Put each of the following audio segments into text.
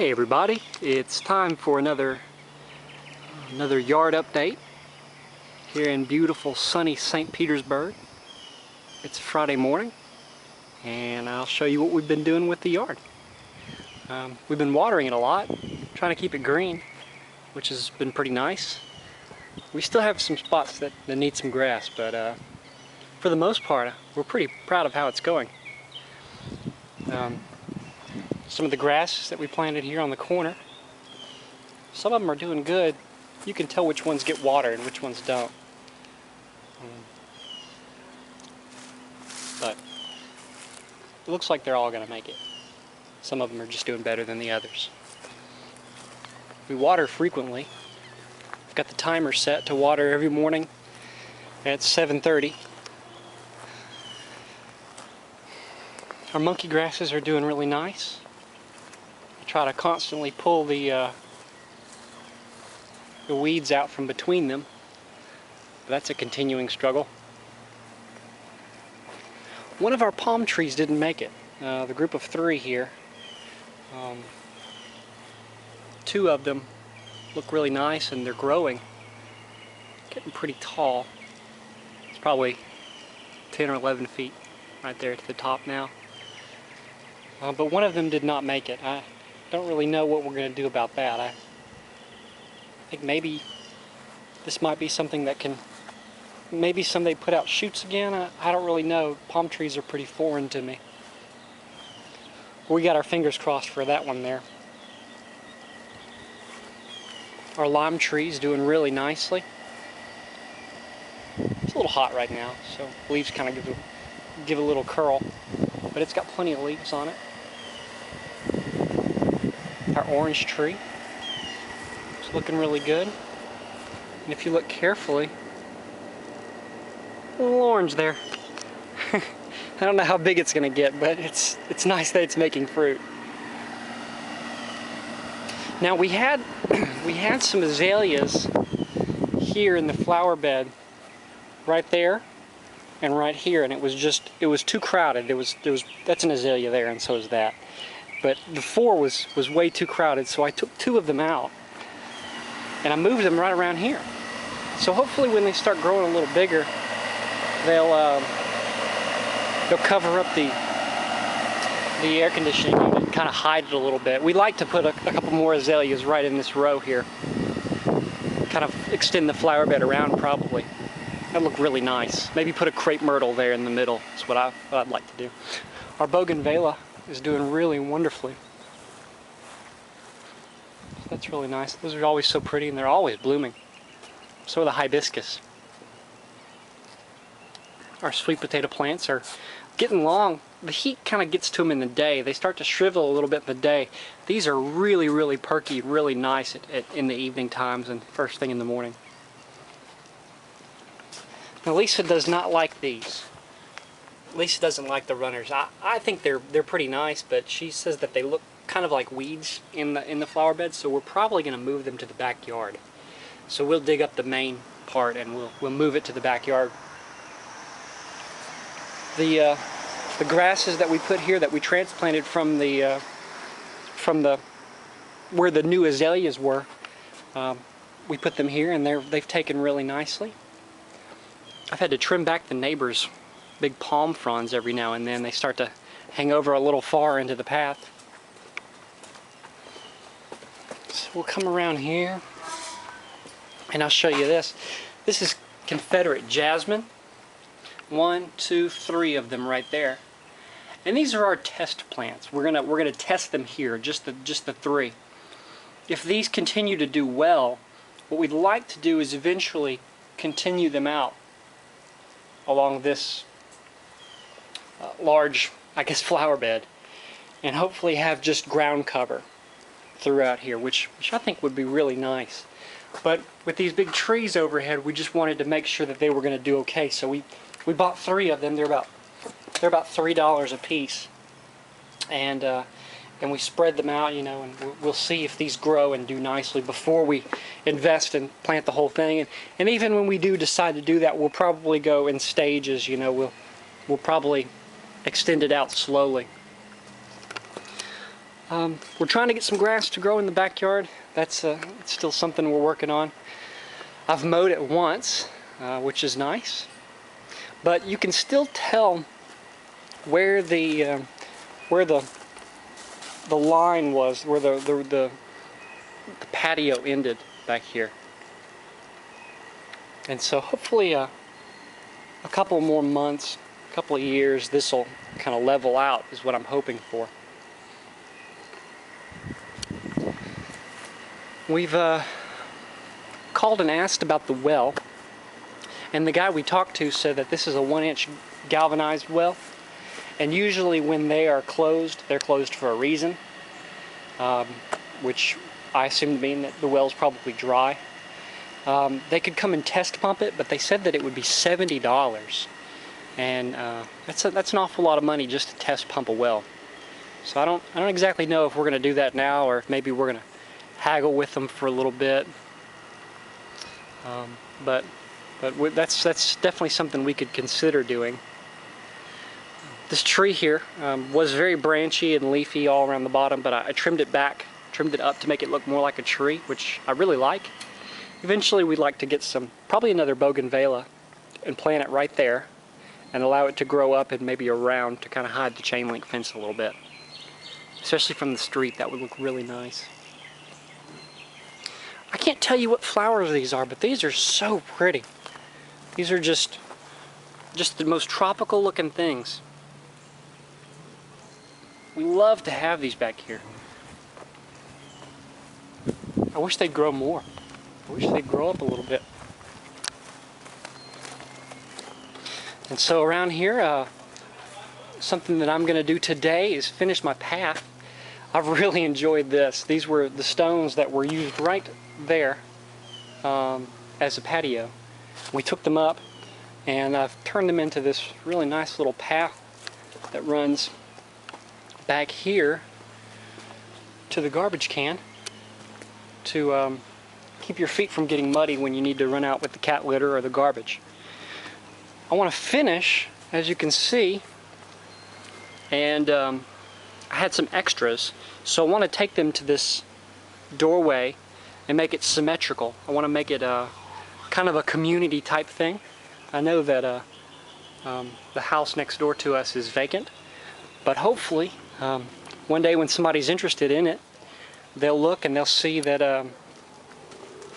Hey everybody, it's time for another yard update here in beautiful sunny St. Petersburg. It's Friday morning and I'll show you what we've been doing with the yard. We've been watering it a lot, trying to keep it green, which has been pretty nice. We still have some spots that need some grass, but for the most part we're pretty proud of how it's going. Some of the grasses that we planted here on the corner, some of them are doing good. You can tell which ones get water and which ones don't. But it looks like they're all going to make it. Some of them are just doing better than the others. We water frequently. I've got the timer set to water every morning at 7:30. Our monkey grasses are doing really nice. I try to constantly pull the weeds out from between them. But that's a continuing struggle. One of our palm trees didn't make it. The group of 3 here. 2 of them look really nice and they're growing. Getting pretty tall. It's probably 10 or 11 feet right there to the top now. But one of them did not make it. I don't really know what we're going to do about that. I think maybe this might be something that can maybe someday put out shoots again. I don't really know. Palm trees are pretty foreign to me. We got our fingers crossed for that one there. Our lime tree's doing really nicely. It's a little hot right now, so leaves kind of give a little curl, but it's got plenty of leaves on it. Our orange tree is looking really good. And if you look carefully, a little orange there. I don't know how big it's going to get, but it's nice that it's making fruit. Now we had some azaleas here in the flower bed, right there and right here, and it was too crowded. That's an azalea there, and so is that. But the 4 was way too crowded, so I took 2 of them out and I moved them right around here. So hopefully when they start growing a little bigger, they'll cover up the air conditioning unit, kind of hide it a little bit. We like to put a couple more azaleas right in this row here. Kind of extend the flower bed around probably. That'd look really nice. Maybe put a crepe myrtle there in the middle. That's what I'd like to do. Our bougainvillea is doing really wonderfully. So that's really nice. Those are always so pretty and they're always blooming. So are the hibiscus. Our sweet potato plants are getting long. The heat kind of gets to them in the day. They start to shrivel a little bit in the day. These are really, really perky, really nice in the evening times and first thing in the morning. Now Lisa does not like these. Lisa doesn't like the runners. I think they're pretty nice, but she says that they look kind of like weeds in the flower bed, so we're probably going to move them to the backyard. So we'll dig up the main part and we'll move it to the backyard. The grasses that we put here that we transplanted from the where the new azaleas were, we put them here and they've taken really nicely. I've had to trim back the neighbors' big palm fronds every now and then. They start to hang over a little far into the path. So we'll come around here and I'll show you this. This is Confederate jasmine. 1, 2, 3 of them right there. And these are our test plants. We're gonna test them here, just the 3. If these continue to do well, what we'd like to do is eventually continue them out along this large, I guess, flower bed, and hopefully have just ground cover throughout here, which I think would be really nice. But with these big trees overhead, we just wanted to make sure that they were going to do okay. So we bought 3 of them. They're about $3 a piece, and we spread them out, you know, and we'll see if these grow and do nicely before we invest and plant the whole thing. And even when we do decide to do that, we'll probably go in stages. You know, we'll probably extend it out slowly. We're trying to get some grass to grow in the backyard. That's it's still something we're working on. I've mowed it once, which is nice, but you can still tell where the line was, where the patio ended back here. And so hopefully a couple more months, a couple of years, this will kind of level out is what I'm hoping for. We've called and asked about the well, and the guy we talked to said that this is a 1-inch galvanized well, and usually when they are closed, they're closed for a reason, which I assume to mean that the well's probably dry. They could come and test pump it, but they said that it would be $70, and that's an awful lot of money just to test pump a well. So I don't exactly know if we're going to do that now, or if maybe we're going to haggle with them for a little bit. But that's definitely something we could consider doing. This tree here was very branchy and leafy all around the bottom, but I trimmed it back, trimmed it up to make it look more like a tree, which I really like. Eventually we'd like to get probably another bougainvillea and plant it right there and allow it to grow up and maybe around to kind of hide the chain link fence a little bit. Especially from the street, that would look really nice. I can't tell you what flowers these are, but these are so pretty. These are just the most tropical looking things. We love to have these back here. I wish they'd grow more. I wish they'd grow up a little bit. And so around here, something that I'm going to do today is finish my path. I've really enjoyed this. These were the stones that were used right there as a patio. We took them up and I've turned them into this really nice little path that runs back here to the garbage can to keep your feet from getting muddy when you need to run out with the cat litter or the garbage. I want to finish, as you can see, and I had some extras, so I want to take them to this doorway and make it symmetrical. I want to make it kind of a community type thing. I know that the house next door to us is vacant, but hopefully one day when somebody's interested in it, they'll look and they'll see that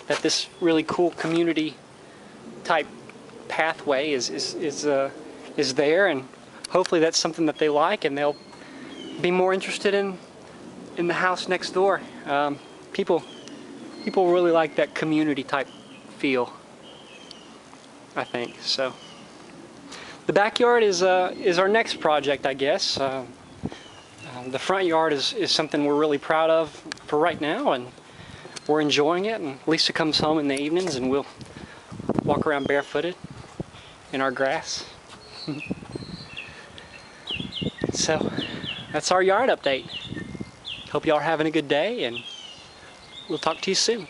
that this really cool community type pathway is there, and hopefully that's something that they like, and they'll be more interested in the house next door. People really like that community type feel, I think. So the backyard is our next project, I guess. The front yard is something we're really proud of for right now, and we're enjoying it. And Lisa comes home in the evenings and we'll walk around barefooted in our grass. So that's our yard update. Hope y'all are having a good day, and we'll talk to you soon.